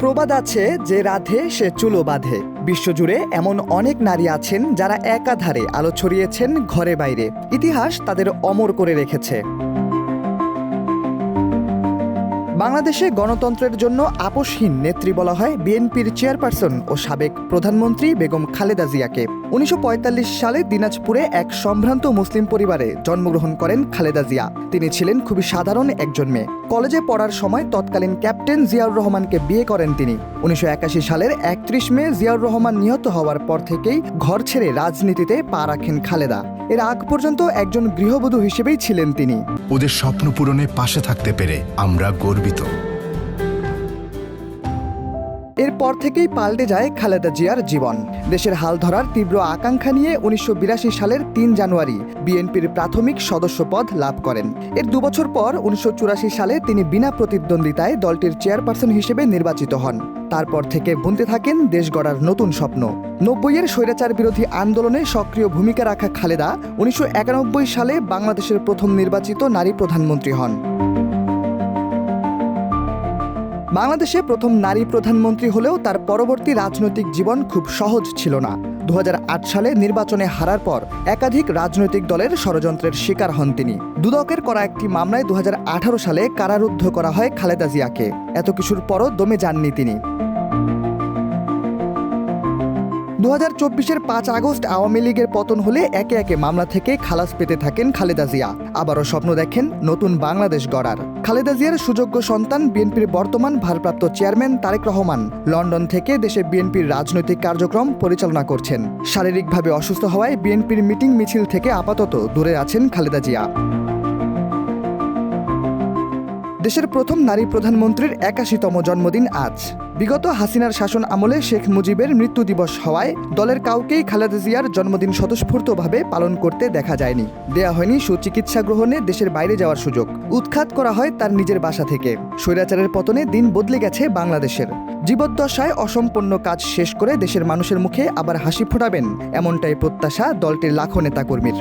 প্রবাদ আছে যে রাধে সে চুলো বাঁধে। বিশ্বজুড়ে এমন অনেক নারী আছেন যারা একাধারে আলো ছড়িয়েছেন ঘরে বাইরে। ইতিহাস তাদের অমর করে রেখেছে। বাংলাদেশে গণতন্ত্রের জন্য আপোষহীন নেত্রী বলা হয় বিএনপির চেয়ারপারসন ও সাবেক প্রধানমন্ত্রী বেগম খালেদা জিয়াকে। ১৯৪৫ সালে দিনাজপুরে এক সম্ভ্রান্ত মুসলিম পরিবারে জন্মগ্রহণ করেন খালেদা জিয়া। তিনি ছিলেন খুবই সাধারণ একজন মেয়ে। কলেজে পড়ার সময় তৎকালীন ক্যাপ্টেন জিয়াউর রহমানকে বিয়ে করেন তিনি। ১৯৮১ সালের ৩১ মে জিয়াউর রহমান নিহত হওয়ার পর থেকেই ঘর ছেড়ে রাজনীতিতে পা রাখেন খালেদা। এর আগ পর্যন্ত একজন গৃহবধূ হিসেবেই ছিলেন তিনি। ওদের স্বপ্ন পূরণে পাশে থাকতে পেরে আমরা গর্বিত। এরপর থেকেই পাল্টে যায় খালেদা জিয়ার জীবন। দেশের হাল ধরার তীব্র আকাঙ্ক্ষা নিয়ে ১৯৮২ সালের ৩ জানুয়ারি বিএনপির প্রাথমিক সদস্যপদ লাভ করেন। এর ২ বছর পর ১৯৮৪ সালে তিনি বিনা প্রতিদ্বন্দ্বিতায় দলটির চেয়ারপারসন হিসেবে নির্বাচিত হন। তারপর থেকে বুনতে থাকেন দেশ গড়ার নতুন স্বপ্ন। ৯০-এর স্বৈরাচার বিরোধী আন্দোলনে সক্রিয় ভূমিকা রাখা খালেদা ১৯৯১ সালে বাংলাদেশের প্রথম নির্বাচিত নারী প্রধানমন্ত্রী হন। বাংলাদেশে প্রথম নারী প্রধানমন্ত্রী হলেও তার পরবর্তী রাজনৈতিক জীবন খুব সহজ ছিল না। ২০০৮ সালে নির্বাচনে হারার পর একাধিক রাজনৈতিক দলের ষড়যন্ত্রের শিকার হন তিনি। দুদকের করা একটি মামলায় ২০১৮ সালে কারারুদ্ধ করা হয় খালেদা জিয়াকে। এত কিছুর পরও দমে যাননি তিনি। ২০২৪-এর ৫ আগস্ট আওয়ামী লীগের পতন হলে একে একে মামলা থেকে খালাস পেতে থাকেন খালেদা জিয়া। আবারও স্বপ্ন দেখেন নতুন বাংলাদেশ গড়ার। খালেদা জিয়ার সুযোগ্য সন্তান বিএনপির বর্তমান ভারপ্রাপ্ত চেয়ারম্যান তারেক রহমান লন্ডন থেকে দেশে বিএনপির রাজনৈতিক কার্যক্রম পরিচালনা করছেন। শারীরিকভাবে অসুস্থ হওয়ায় বিএনপির মিটিং মিছিল থেকে আপাতত দূরে আছেন খালেদা জিয়া। দেশের প্রথম নারী প্রধানমন্ত্রীর ৮১তম জন্মদিন আজ। বিগত হাসিনার শাসন আমলে শেখ মুজিবের মৃত্যু দিবস হওয়ায় দলের কাউকেই খালেদা জিয়ার জন্মদিন স্বতঃস্ফূর্তভাবে পালন করতে দেখা যায়নি। দেয়া হয়নি সুচিকিৎসা গ্রহণে দেশের বাইরে যাওয়ার সুযোগ। উৎখাত করা হয় তার নিজের বাসা থেকে। স্বৈরাচারের পতনে দিন বদলে গেছে বাংলাদেশের। জীবদ্দশায় অসম্পন্ন কাজ শেষ করে দেশের মানুষের মুখে আবার হাসি ফোটাবেন, এমনটাই প্রত্যাশা দলটির লাখো নেতাকর্মীর।